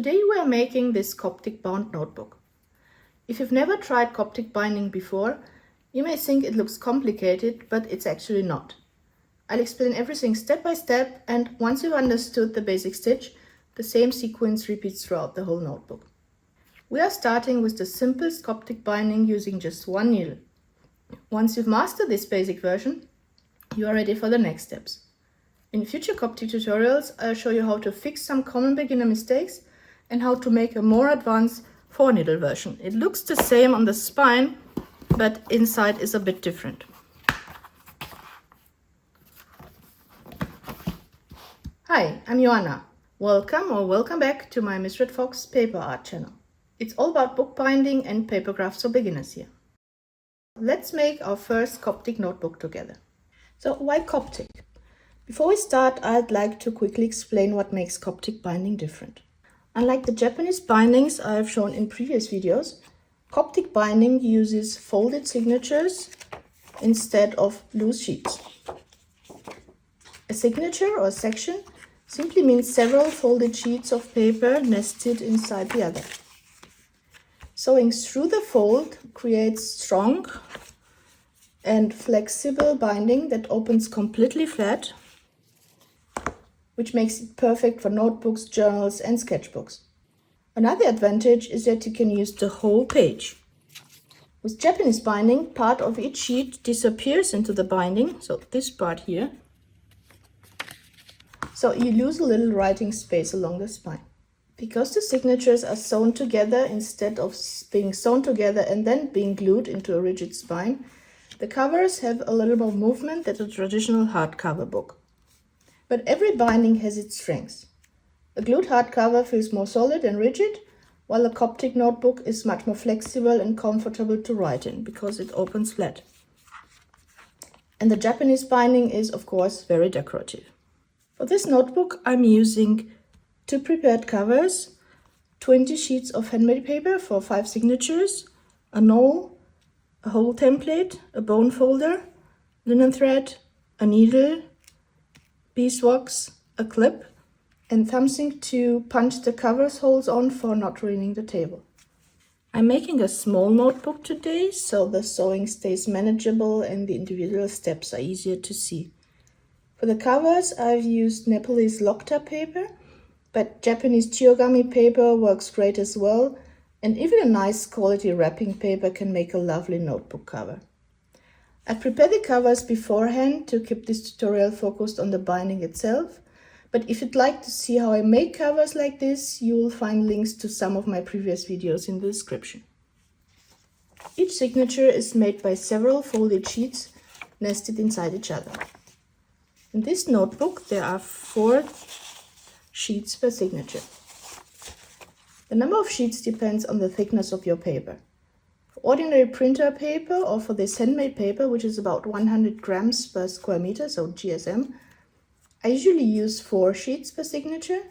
Today we are making this Coptic-bound notebook. If you've never tried Coptic binding before, you may think it looks complicated, but it's actually not. I'll explain everything step by step, and once you've understood the basic stitch, the same sequence repeats throughout the whole notebook. We are starting with the simplest Coptic binding using just one needle. Once you've mastered this basic version, you are ready for the next steps. In future Coptic tutorials, I'll show you how to fix some common beginner mistakes and how to make a more advanced 4-needle version. It looks the same on the spine, but inside is a bit different. Hi, I'm Joanna. Welcome back to my missredfox paper art channel. It's all about bookbinding and paper crafts for beginners here. Let's make our first Coptic notebook together. So why Coptic? Before we start, I'd like to quickly explain what makes Coptic binding different. Unlike the Japanese bindings I have shown in previous videos, Coptic binding uses folded signatures instead of loose sheets. A signature or section simply means several folded sheets of paper nested inside the other. Sewing through the fold creates strong and flexible binding that opens completely flat, which makes it perfect for notebooks, journals and sketchbooks. Another advantage is that you can use the whole page. With Japanese binding, part of each sheet disappears into the binding, so this part here. So you lose a little writing space along the spine. Because the signatures are sewn together instead of being sewn together and then being glued into a rigid spine, the covers have a little more movement than a traditional hardcover book. But every binding has its strengths. A glued hardcover feels more solid and rigid, while a Coptic notebook is much more flexible and comfortable to write in because it opens flat. And the Japanese binding is, of course, very decorative. For this notebook, I'm using 2 prepared covers, 20 sheets of handmade paper for 5 signatures, a knoll, a whole template, a bone folder, linen thread, a needle, beeswax, a clip, and something to punch the covers holes on for not ruining the table. I'm making a small notebook today, so the sewing stays manageable and the individual steps are easier to see. For the covers, I've used Nepalese Locta paper, but Japanese Chiogami paper works great as well, and even a nice quality wrapping paper can make a lovely notebook cover. I've prepared the covers beforehand to keep this tutorial focused on the binding itself, but if you'd like to see how I make covers like this, you will find links to some of my previous videos in the description. Each signature is made by several folded sheets nested inside each other. In this notebook there are 4 sheets per signature. The number of sheets depends on the thickness of your paper. For ordinary printer paper or for this handmade paper, which is about 100 grams per square meter, so GSM, I usually use 4 sheets per signature,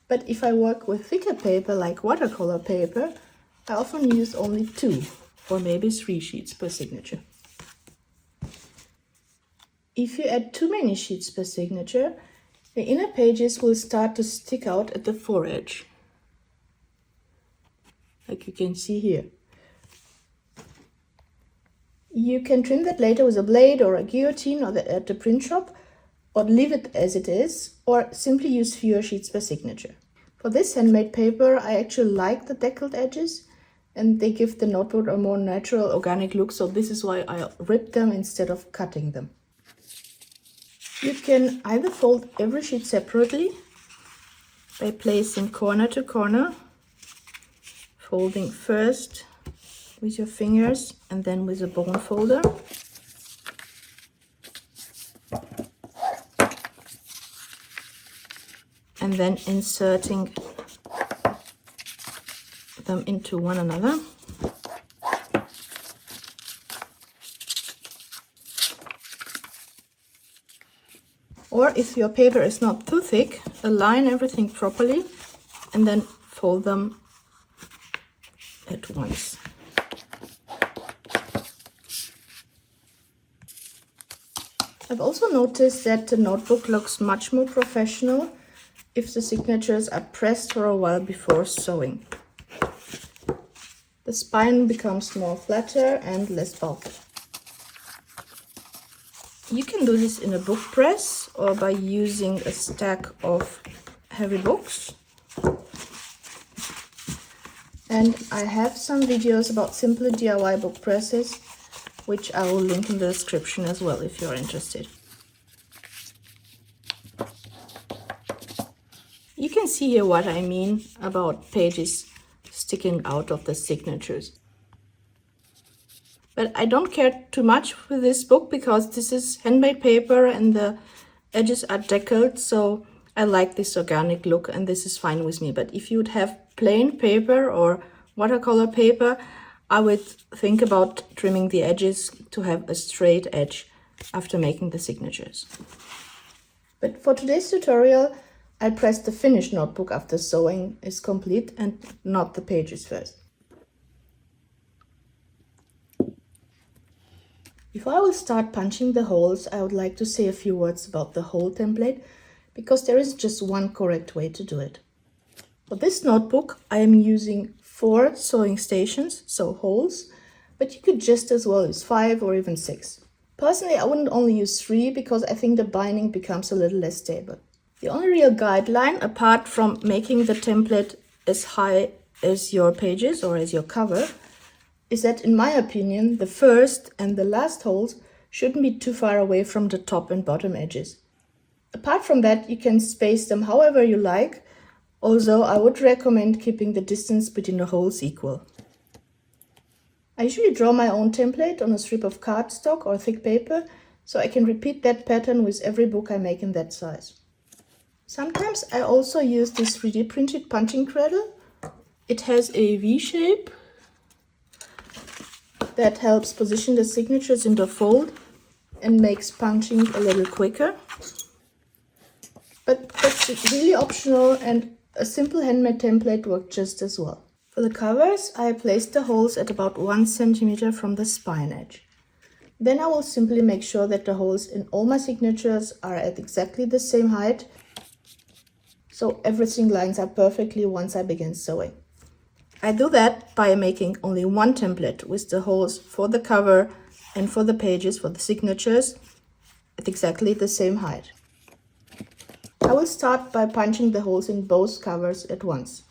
but if I work with thicker paper like watercolor paper, I often use only 2 or maybe 3 sheets per signature. If you add too many sheets per signature, the inner pages will start to stick out at the foredge, like you can see here. You can trim that later with a blade or a guillotine or at the print shop, or leave it as it is, or simply use fewer sheets per signature. For this handmade paper, I actually like the deckled edges, and they give the notebook a more natural, organic look, so this is why I rip them instead of cutting them. You can either fold every sheet separately by placing corner to corner, folding first with your fingers and then with a bone folder. And then inserting them into one another. Or if your paper is not too thick, align everything properly and then fold them at once. I've also noticed that the notebook looks much more professional if the signatures are pressed for a while before sewing. The spine becomes more flatter and less bulky. You can do this in a book press or by using a stack of heavy books. And I have some videos about simple DIY book presses, which I will link in the description as well if you're interested. You can see here what I mean about pages sticking out of the signatures. But I don't care too much with this book because this is handmade paper and the edges are deckled, so I like this organic look and this is fine with me. But if you would have plain paper or watercolor paper, I would think about trimming the edges to have a straight edge after making the signatures. But for today's tutorial, I press the finished notebook after sewing is complete and not the pages first. Before I will start punching the holes, I would like to say a few words about the hole template, because there is just one correct way to do it. For this notebook, I am using 4 sewing stations, so holes, but you could just as well use 5 or even 6. Personally, I wouldn't only use 3 because I think the binding becomes a little less stable. The only real guideline, apart from making the template as high as your pages or as your cover, is that in my opinion, the first and the last holes shouldn't be too far away from the top and bottom edges. Apart from that, you can space them however you like, although I would recommend keeping the distance between the holes equal. I usually draw my own template on a strip of cardstock or thick paper, so I can repeat that pattern with every book I make in that size. Sometimes I also use this 3D printed punching cradle. It has a V shape that helps position the signatures in the fold and makes punching a little quicker. But that's really optional and a simple handmade template works just as well. For the covers, I placed the holes at about 1 centimeter from the spine edge. Then I will simply make sure that the holes in all my signatures are at exactly the same height, so everything lines up perfectly once I begin sewing. I do that by making only one template with the holes for the cover and for the pages, for the signatures, at exactly the same height. I will start by punching the holes in both covers at once.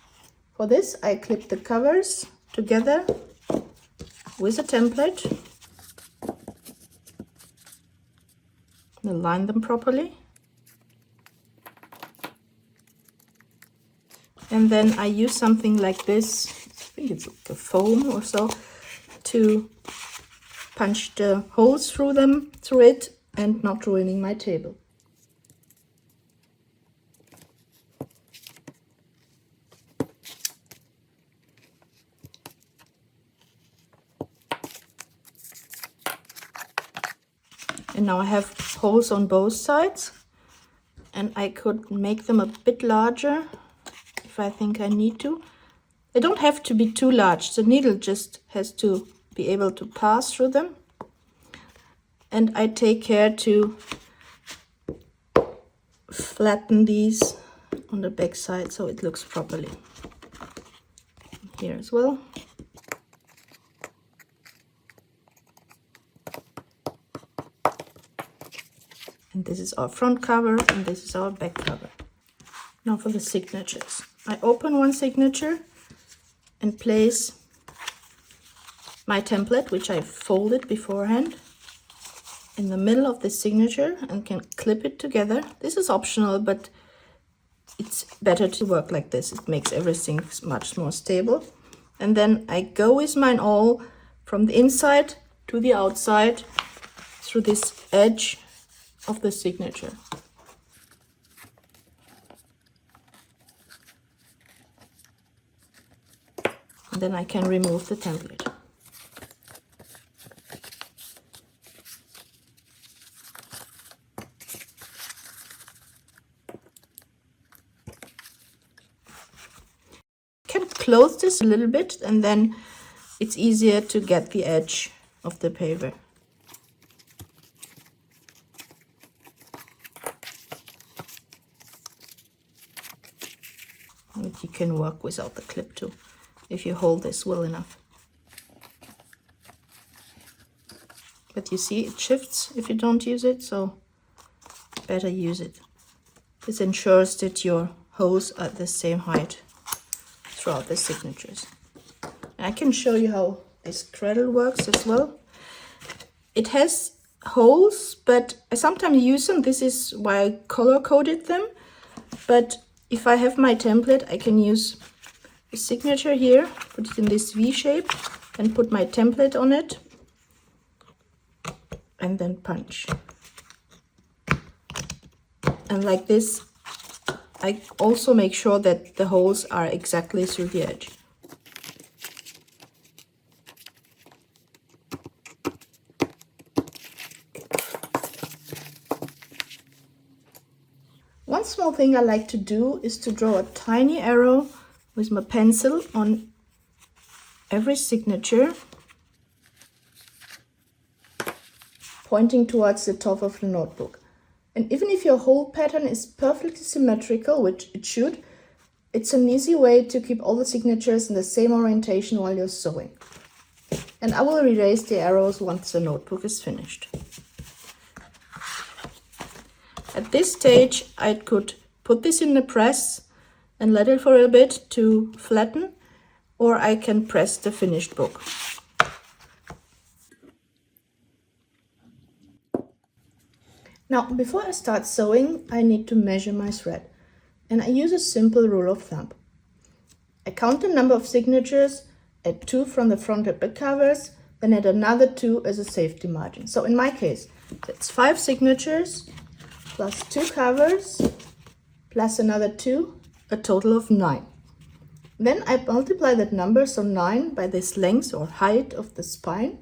For this, I clip the covers together with a template and align them properly. And then I use something like this, I think it's like a foam or so, to punch the holes through it and not ruining my table. And now I have holes on both sides, and I could make them a bit larger if I think I need to. They don't have to be too large. The needle just has to be able to pass through them. And I take care to flatten these on the back side so it looks properly. Here as well. And this is our front cover and this is our back cover. Now for the signatures. I open one signature and place my template, which I folded beforehand, in the middle of the signature and can clip it together. This is optional, but it's better to work like this. It makes everything much more stable. And then I go with mine all from the inside to the outside through this edge of the signature. And then I can remove the template. Can close this a little bit and then it's easier to get the edge of the paper. you can work without the clip too, if you hold this well enough. But you see, it shifts if you don't use it, so better use it. This ensures that your holes are the same height throughout the signatures. I can show you how this cradle works as well. It has holes, but I sometimes use them. This is why I color coded them. But if I have my template, I can use a signature here, put it in this V shape, and put my template on it, and then punch. And like this, I also make sure that the holes are exactly through the edge. One small thing I like to do is to draw a tiny arrow with my pencil on every signature, pointing towards the top of the notebook. And even if your whole pattern is perfectly symmetrical, which it should, it's an easy way to keep all the signatures in the same orientation while you're sewing. And I will erase the arrows once the notebook is finished. At this stage, I could put this in the press and let it for a bit to flatten, or I can press the finished book. Now, before I start sewing, I need to measure my thread, and I use a simple rule of thumb. I count the number of signatures, add 2 from the front and back covers, then add another 2 as a safety margin. So in my case, that's 5 signatures plus 2 covers plus another 2, a total of 9. Then I multiply that number, so 9, by this length or height of the spine.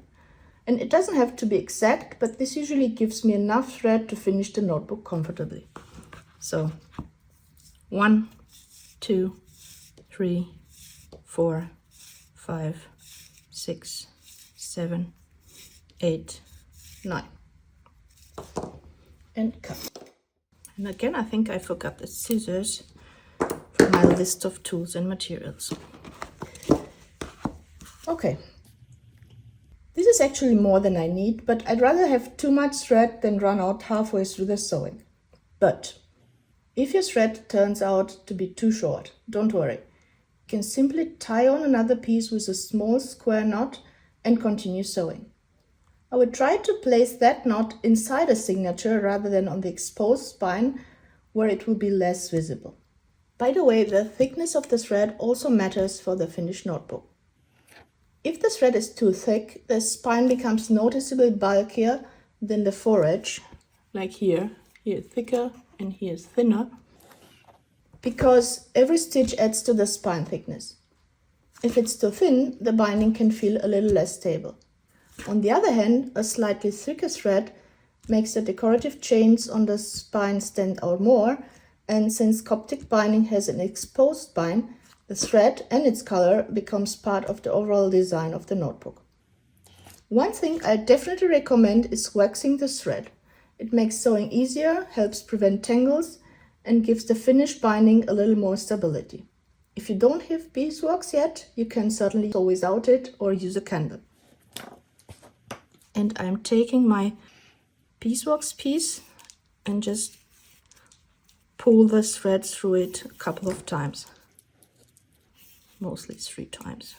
And it doesn't have to be exact, but this usually gives me enough thread to finish the notebook comfortably. So 1, 2, 3, 4, 5, 6, 7, 8, 9. And cut. And again, I think I forgot the scissors from my list of tools and materials. Okay. This is actually more than I need, but I'd rather have too much thread than run out halfway through the sewing. But if your thread turns out to be too short, don't worry. You can simply tie on another piece with a small square knot and continue sewing. I would try to place that knot inside a signature rather than on the exposed spine, where it will be less visible. By the way, the thickness of the thread also matters for the finished notebook. If the thread is too thick, the spine becomes noticeably bulkier than the foredge, like here thicker and here thinner, because every stitch adds to the spine thickness. If it's too thin, the binding can feel a little less stable. On the other hand, a slightly thicker thread makes the decorative chains on the spine stand out more, and since Coptic binding has an exposed spine, the thread and its color becomes part of the overall design of the notebook. One thing I definitely recommend is waxing the thread. It makes sewing easier, helps prevent tangles, and gives the finished binding a little more stability. If you don't have beeswax yet, you can certainly sew without it or use a candle. And I'm taking my beeswax piece and just pull the thread through it a couple of times. Mostly 3 times.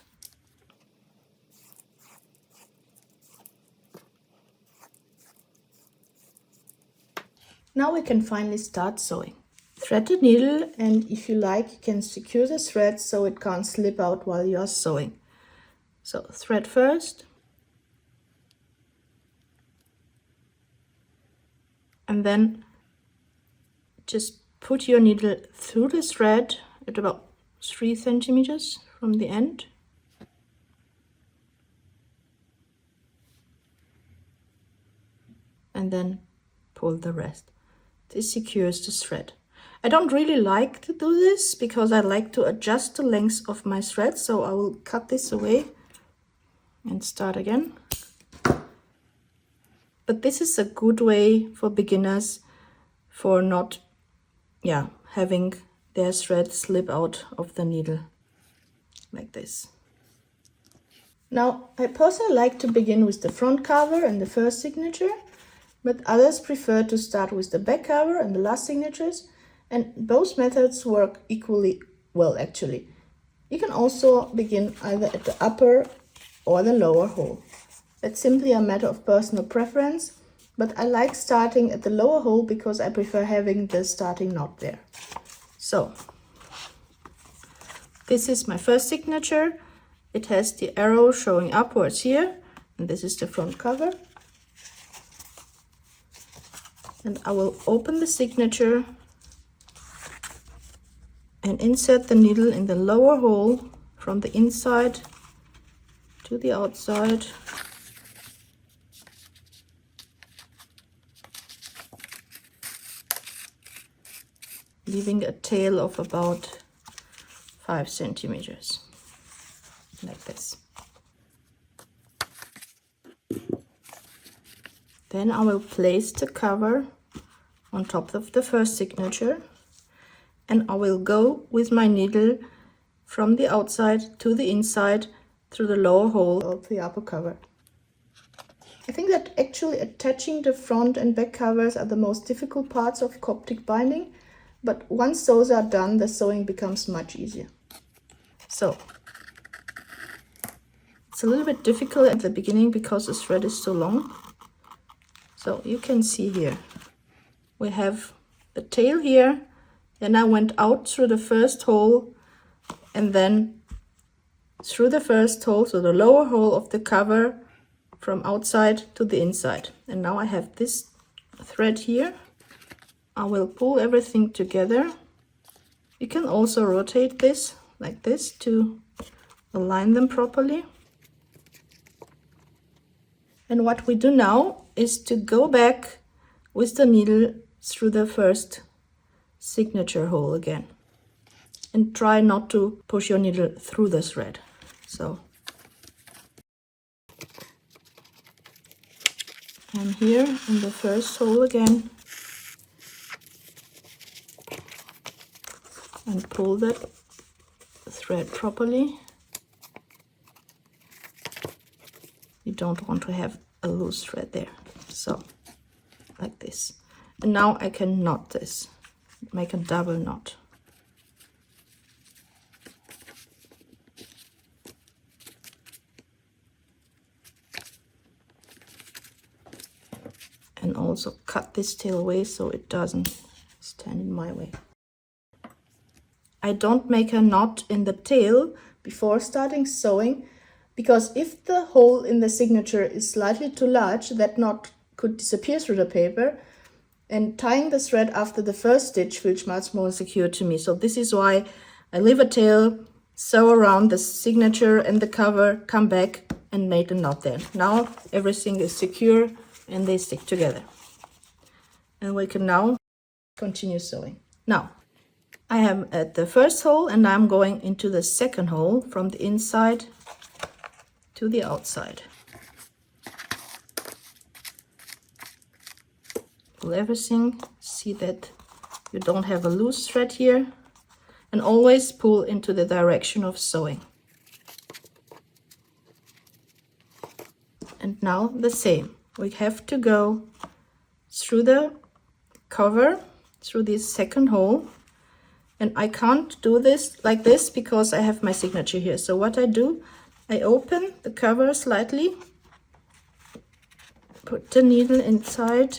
Now we can finally start sewing. Thread the needle, and if you like, you can secure the thread so it can't slip out while you are sewing. So thread first, and then just put your needle through the thread at about 3 centimeters from the end. And then pull the rest. This secures the thread. I don't really like to do this because I like to adjust the length of my thread, so I will cut this away and start again. But this is a good way for beginners for not having their thread slip out of the needle like this. Now, I personally like to begin with the front cover and the first signature, but others prefer to start with the back cover and the last signatures, and both methods work equally well actually. You can also begin either at the upper or the lower hole. It's simply a matter of personal preference, but I like starting at the lower hole because I prefer having the starting knot there. So, this is my first signature. It has the arrow showing upwards here, and this is the front cover. And I will open the signature and insert the needle in the lower hole from the inside to the outside. Leaving a tail of about 5 centimeters, like this. Then I will place the cover on top of the first signature, and I will go with my needle from the outside to the inside through the lower hole of the upper cover. I think that actually attaching the front and back covers are the most difficult parts of Coptic binding, but once those are done, the sewing becomes much easier. So, it's a little bit difficult at the beginning because the thread is so long. So you can see here, we have the tail here, then I went out through the first hole and then through the first hole, so the lower hole of the cover from outside to the inside. And now I have this thread here. I will pull everything together. You can also rotate this like this to align them properly. And what we do now is to go back with the needle through the first signature hole again. And try not to push your needle through the thread. So I'm here in the first hole again. And pull that thread properly. You don't want to have a loose thread there. So, like this. And now I can knot this, make a double knot. And also cut this tail away so it doesn't stand in my way. I don't make a knot in the tail before starting sewing, because if the hole in the signature is slightly too large, that knot could disappear through the paper, and tying the thread after the first stitch feels much more secure to me. So this is why I leave a tail, sew around the signature and the cover, come back and make a knot there. Now everything is secure and they stick together. And we can now continue sewing. Now, I am at the first hole and I'm going into the second hole from the inside to the outside. Pull everything, see that you don't have a loose thread here, and always pull into the direction of sewing. And now the same. We have to go through the cover, through this second hole. And I can't do this like this because I have my signature here. So what I do, I open the cover slightly, put the needle inside,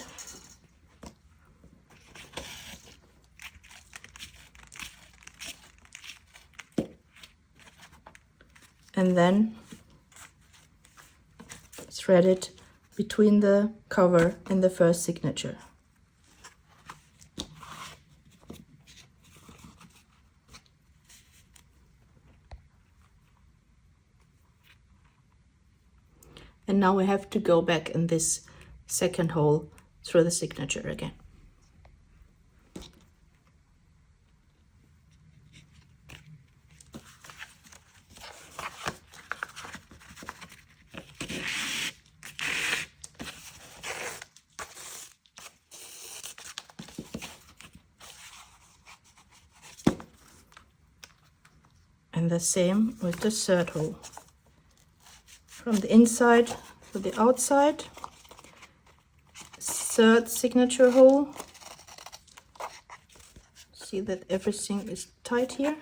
and then thread it between the cover and the first signature. And now we have to go back in this second hole through the signature again. And the same with the third hole. From the inside to the outside, third signature hole. See that everything is tight here.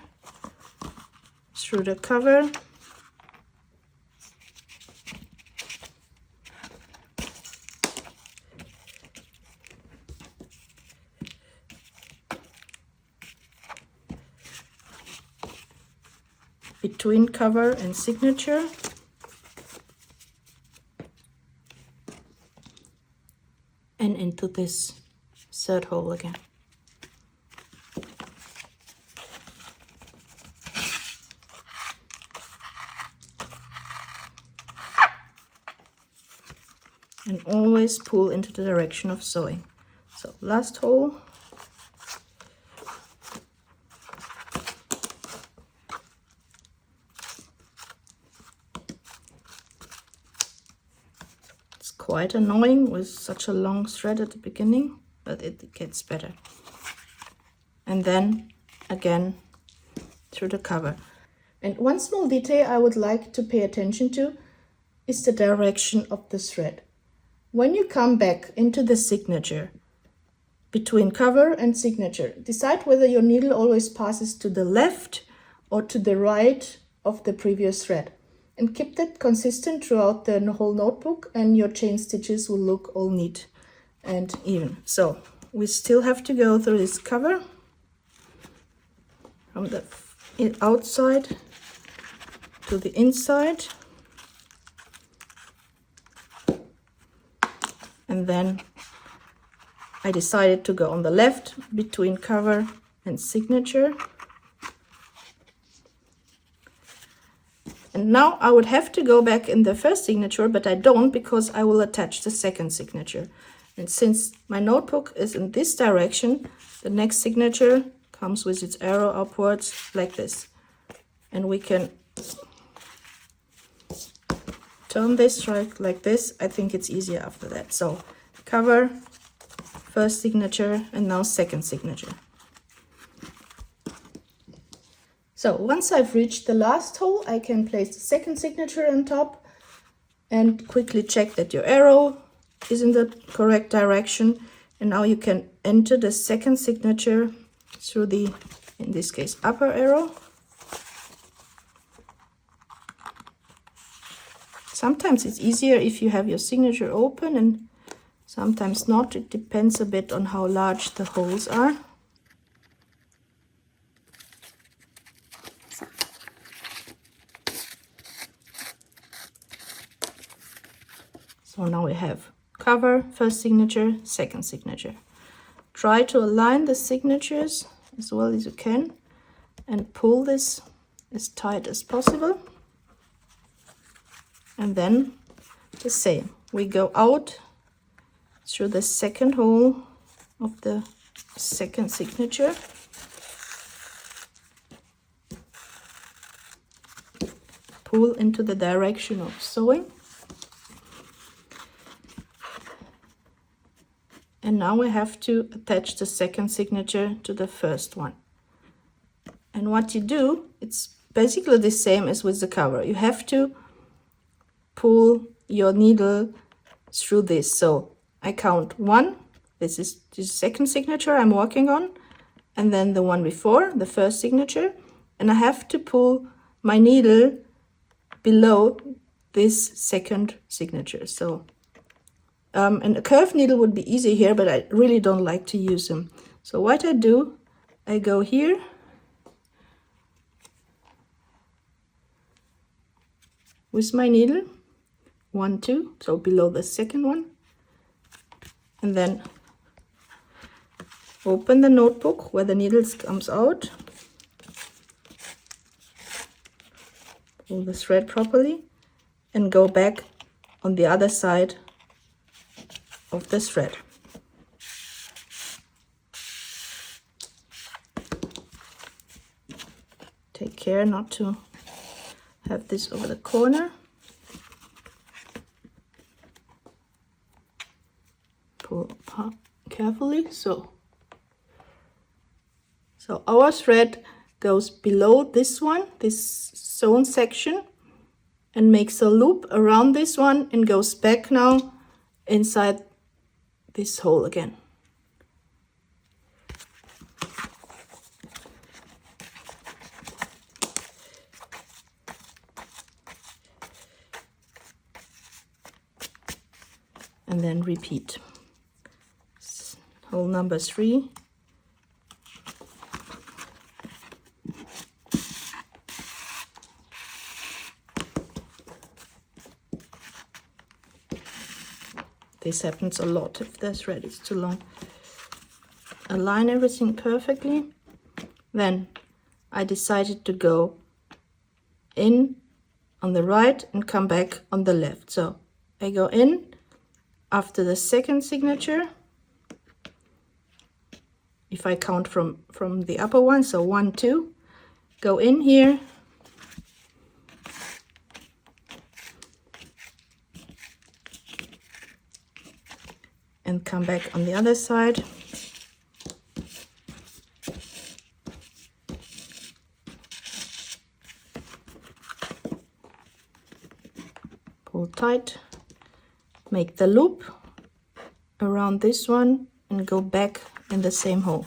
Through the cover. Between cover and signature. And into this third hole again. And always pull into the direction of sewing. So last hole. It's quite annoying with such a long thread at the beginning, but it gets better. And then again through the cover. And one small detail I would like to pay attention to is the direction of the thread. When you come back into the signature, between cover and signature, decide whether your needle always passes to the left or to the right of the previous thread. And keep that consistent throughout the whole notebook, and your chain stitches will look all neat and even. So we still have to go through this cover from the outside to the inside. And then I decided to go on the left between cover and signature. And now I would have to go back in the first signature, but I don't, because I will attach the second signature. And since my notebook is in this direction, the next signature comes with its arrow upwards like this. And we can turn this right like this. I think it's easier after that. So cover, first signature, and now second signature. So once I've reached the last hole, I can place the second signature on top and quickly check that your arrow is in the correct direction. And now you can enter the second signature through the, in this case, upper arrow. Sometimes it's easier if you have your signature open, and sometimes not. It depends a bit on how large the holes are. So now we have cover, first signature, second signature. Try to align the signatures as well as you can and pull this as tight as possible. And then the same, we go out through the second hole of the second signature. Pull into the direction of sewing. And now we have to attach the second signature to the first one. And what you do, it's basically the same as with the cover. You have to pull your needle through this. So I count 1, this is the second signature I'm working on, and then the one before, the first signature, and I have to pull my needle below this second signature. So and a curved needle would be easy here, but I really don't like to use them. So what I do, I go here, with my needle, 1, 2, so below the second one, and then open the notebook where the needles comes out, pull the thread properly, and go back on the other side of the thread. Take care not to have this over the corner. Pull apart carefully. So our thread goes below this one, this sewn section, and makes a loop around this one and goes back now inside this hole again. And then repeat. Hole number 3. This happens a lot if the thread is too long. Align everything perfectly. Then I decided to go in on the right and come back on the left. So I go in after the second signature, if I count from the upper one, so 1, 2, go in here, and come back on the other side. Pull tight, make the loop around this one and go back in the same hole.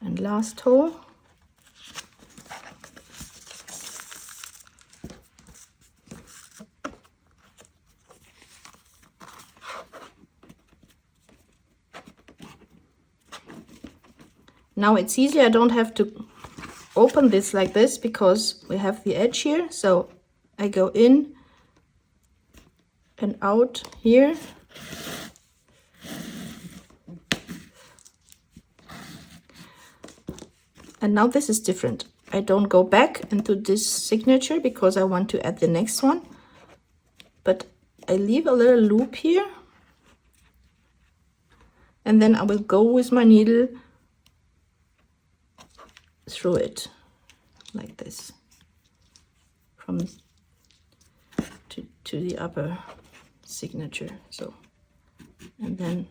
And last hole. Now it's easy, I don't have to open this like this because we have the edge here. So I go in and out here. And now this is different. I don't go back into this signature because I want to add the next one, but I leave a little loop here, and then I will go with my needle through it like this from to the upper signature. So, and then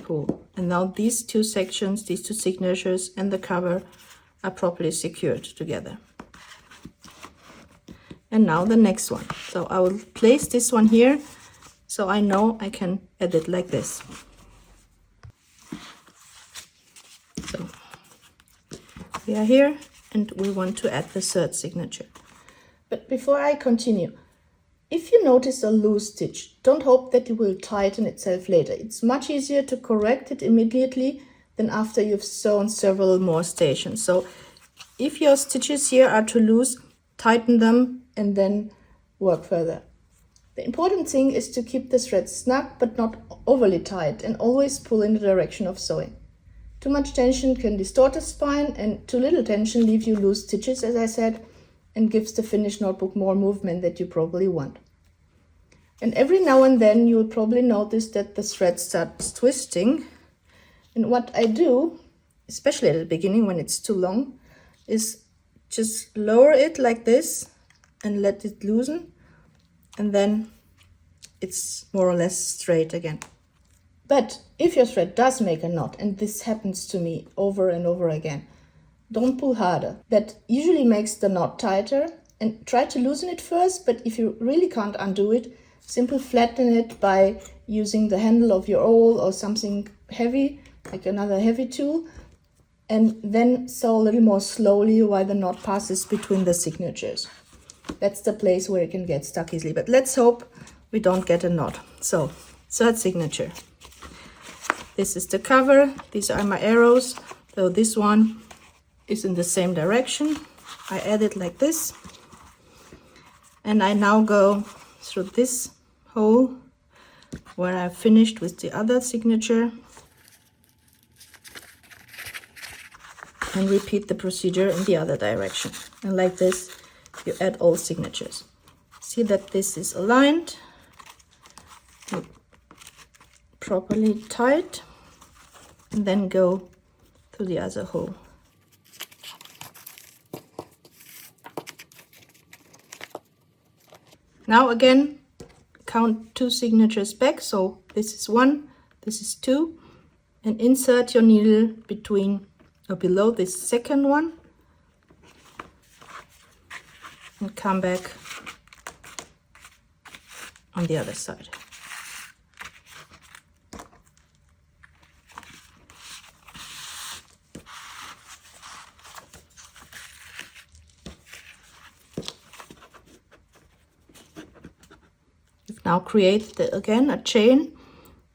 pull, and now these two sections, these two signatures and the cover are properly secured together. And now the next one. So I will place this one here so I know I can edit like this. So we are here and we want to add the third signature. But before I continue, if you notice a loose stitch, don't hope that it will tighten itself later. It's much easier to correct it immediately than after you've sewn several more stations. So if your stitches here are too loose, tighten them and then work further. The important thing is to keep the thread snug but not overly tight, and always pull in the direction of sewing. Too much tension can distort the spine, and too little tension leave you loose stitches, as I said, and gives the finished notebook more movement that you probably want. And every now and then you will probably notice that the thread starts twisting. And what I do, especially at the beginning when it's too long, is just lower it like this and let it loosen, and then it's more or less straight again. But if your thread does make a knot, and this happens to me over and over again, don't pull harder. That usually makes the knot tighter, and try to loosen it first, but if you really can't undo it, simply flatten it by using the handle of your awl or something heavy, like another heavy tool, and then sew a little more slowly while the knot passes between the signatures. That's the place where it can get stuck easily, but let's hope we don't get a knot. So, third signature. This is the cover, these are my arrows, so this one is in the same direction. I add it like this, and I now go through this hole where I finished with the other signature, and repeat the procedure in the other direction. And like this you add all signatures. See that this is aligned properly tight, and then go to the other hole. Now again, count 2 signatures back. So this is 1, this is 2, and insert your needle between or below this second one and come back on the other side. You've now created again a chain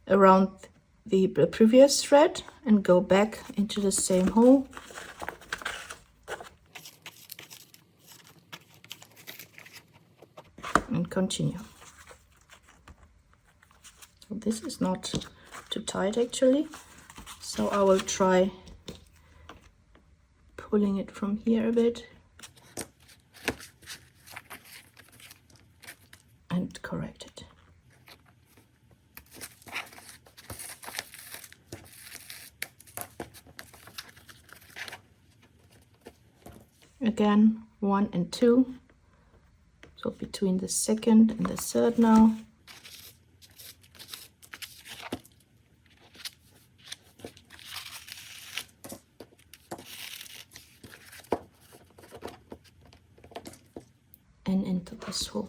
around the previous thread and go back into the same hole and continue. So this is not too tight actually, so I will try pulling it from here a bit and correct it. Again, 1 and 2, so between the second and the third now. And into this hole.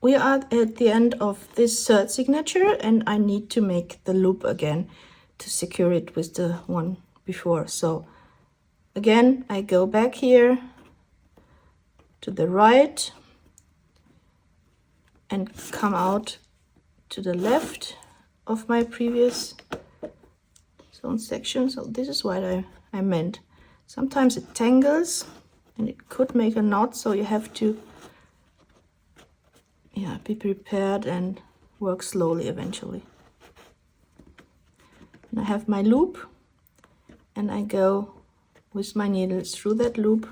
We are at the end of this third signature, and I need to make the loop again to secure it with the one before. So again, I go back here to the right and come out to the left of my previous sewn section. So this is what I meant. Sometimes it tangles and it could make a knot, so you have to be prepared and work slowly eventually. And I have my loop, and I go with my needles through that loop,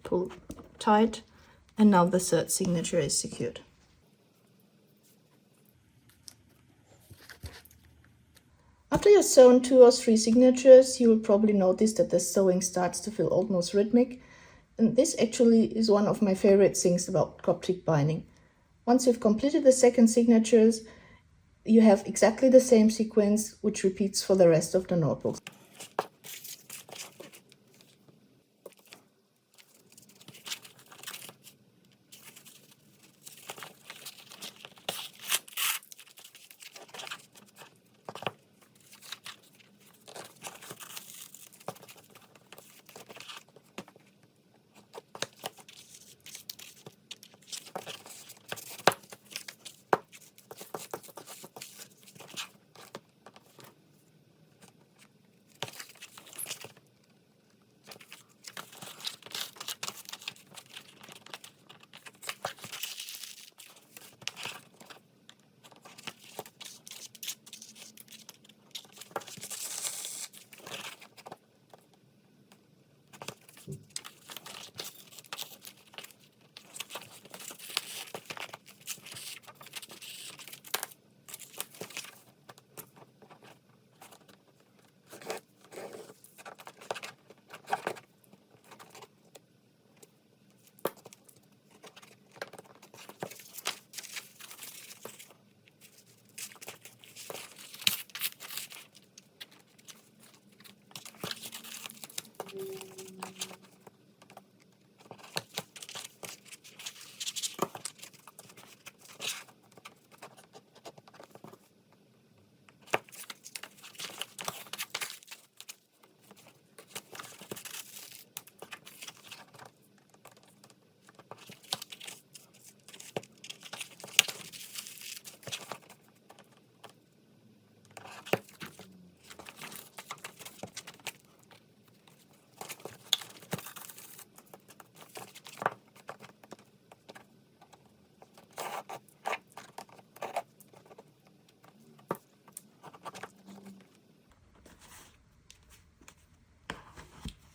pull tight, and now the third signature is secured. After you've sewn 2 or 3 signatures, you will probably notice that the sewing starts to feel almost rhythmic. And this actually is one of my favorite things about Coptic binding. Once you've completed the second signatures, you have exactly the same sequence, which repeats for the rest of the notebook.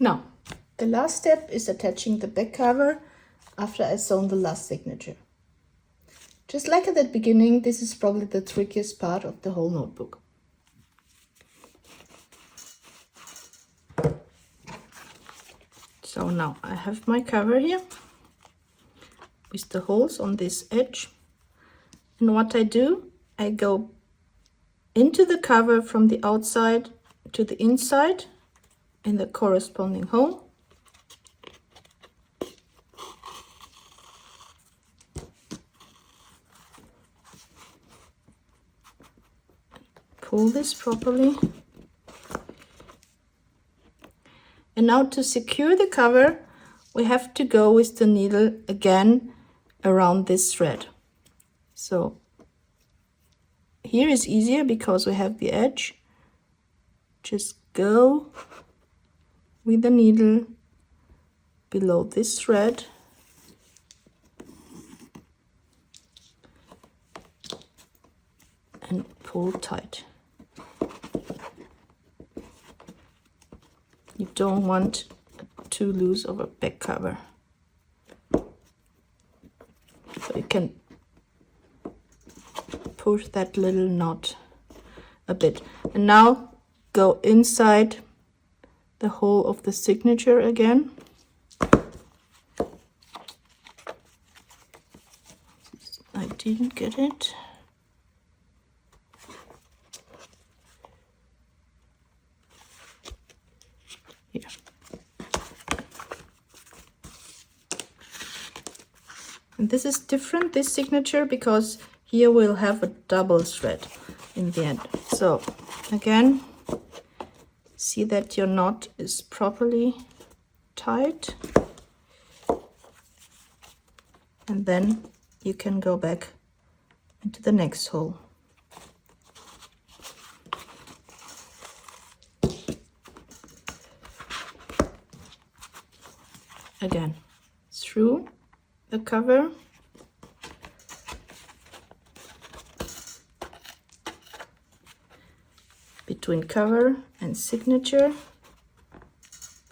Now, the last step is attaching the back cover after I sewn the last signature. Just like at the beginning, this is probably the trickiest part of the whole notebook. So now I have my cover here with the holes on this edge. And what I do, I go into the cover from the outside to the inside in the corresponding hole. Pull this properly. And now to secure the cover, we have to go with the needle again around this thread. So here is easier because we have the edge. Just go with the needle below this thread and pull tight. You don't want too loose of a back cover. So you can push that little knot a bit. And now go inside the hole of the signature again. I didn't get it. Here. And this is different, this signature, because here we'll have a double thread in the end. So again, see that your knot is properly tight, and then you can go back into the next hole. Again, through the cover, between cover and signature,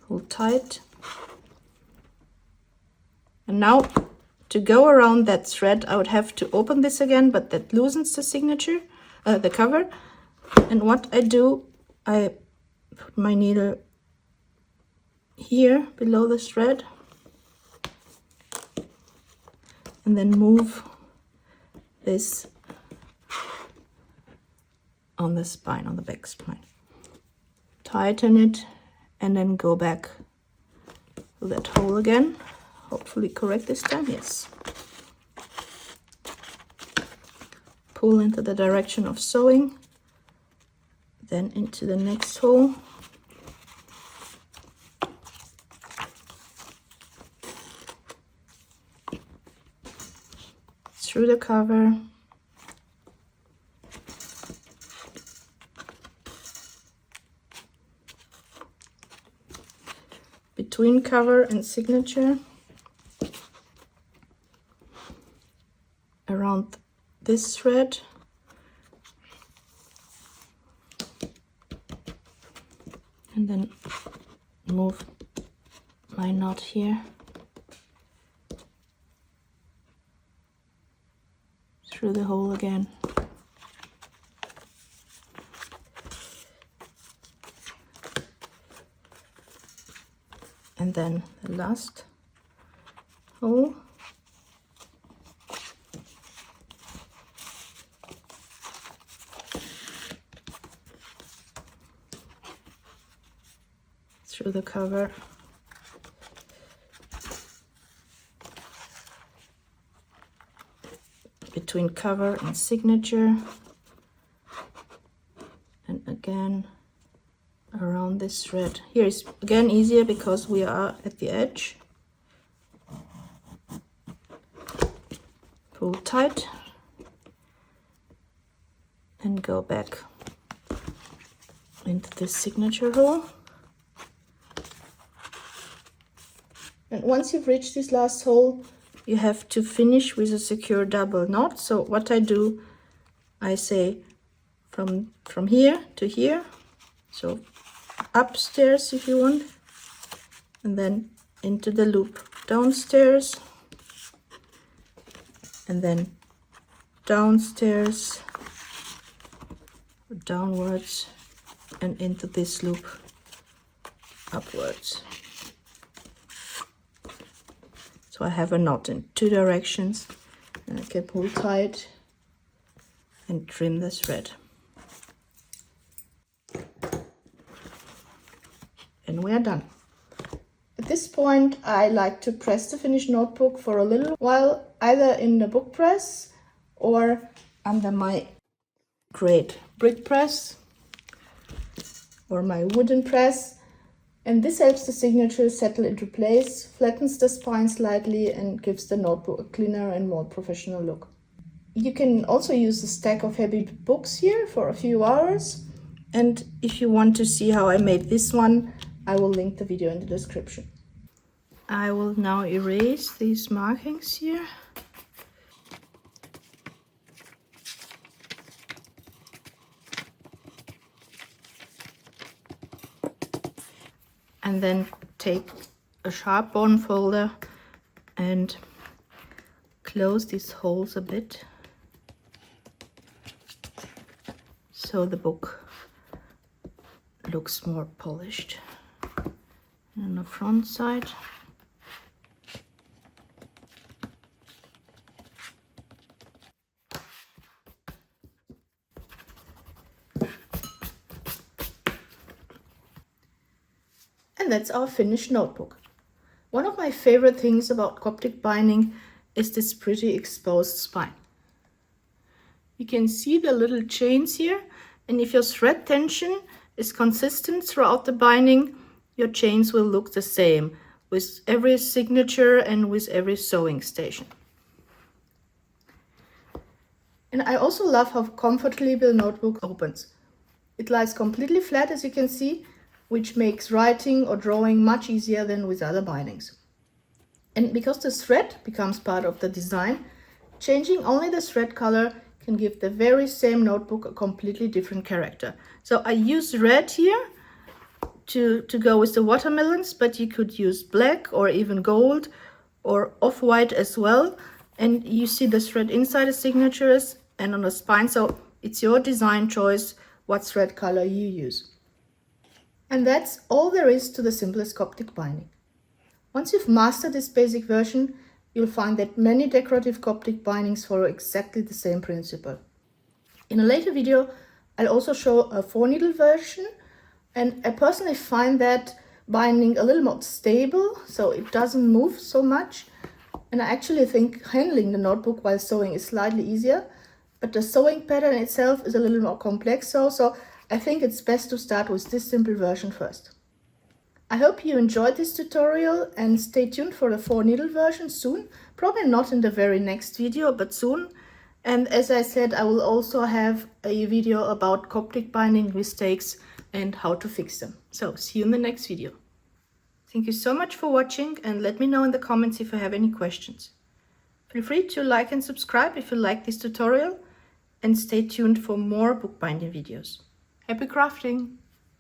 pull tight. And now to go around that thread, I would have to open this again, but that loosens the signature, the cover. And what I do, I put my needle here below the thread and then move this on the spine, on the back spine. Tighten it and then go back to that hole again. Hopefully correct this time, yes. Pull into the direction of sewing, then into the next hole. Through the cover, between cover and signature, around this thread, and then move my knot here through the hole again. And then the last hole. Through the cover. Between cover and signature, and again around this thread. Here is again easier because we are at the edge. Pull tight and go back into the signature hole. And once you've reached this last hole, you have to finish with a secure double knot. So what I do, I say from here to here, so upstairs if you want, and then into the loop downstairs, and then downstairs, downwards, and into this loop upwards. So I have a knot in 2 directions, and I can pull tight and trim the thread. And we are done. At this point, I like to press the finished notebook for a little while, either in the book press or under my great brick press or my wooden press. And this helps the signature settle into place, flattens the spine slightly, and gives the notebook a cleaner and more professional look. You can also use a stack of heavy books here for a few hours. And if you want to see how I made this one, I will link the video in the description. I will now erase these markings here. And then take a sharp bone folder and close these holes a bit, so the book looks more polished. And on the front side, and that's our finished notebook. One of my favorite things about Coptic binding is this pretty exposed spine. You can see the little chains here, and if your thread tension is consistent throughout the binding, your chains will look the same with every signature and with every sewing station. And I also love how comfortably the notebook opens. It lies completely flat, as you can see, which makes writing or drawing much easier than with other bindings. And because the thread becomes part of the design, changing only the thread color can give the very same notebook a completely different character. So I use red here to go with the watermelons, but you could use black or even gold or off-white as well. And you see the thread inside the signatures and on the spine, so it's your design choice what thread color you use. And that's all there is to the simplest Coptic binding. Once you've mastered this basic version, you'll find that many decorative Coptic bindings follow exactly the same principle. In a later video, I'll also show a 4-needle version, and I personally find that binding a little more stable, so it doesn't move so much. And I actually think handling the notebook while sewing is slightly easier, but the sewing pattern itself is a little more complex, so I think it's best to start with this simple version first. I hope you enjoyed this tutorial, and stay tuned for the 4-needle version soon. Probably not in the very next video, but soon. And as I said, I will also have a video about Coptic binding mistakes and how to fix them. So see you in the next video. Thank you so much for watching, and let me know in the comments if you have any questions. Feel free to like and subscribe if you like this tutorial, and stay tuned for more bookbinding videos. Happy crafting!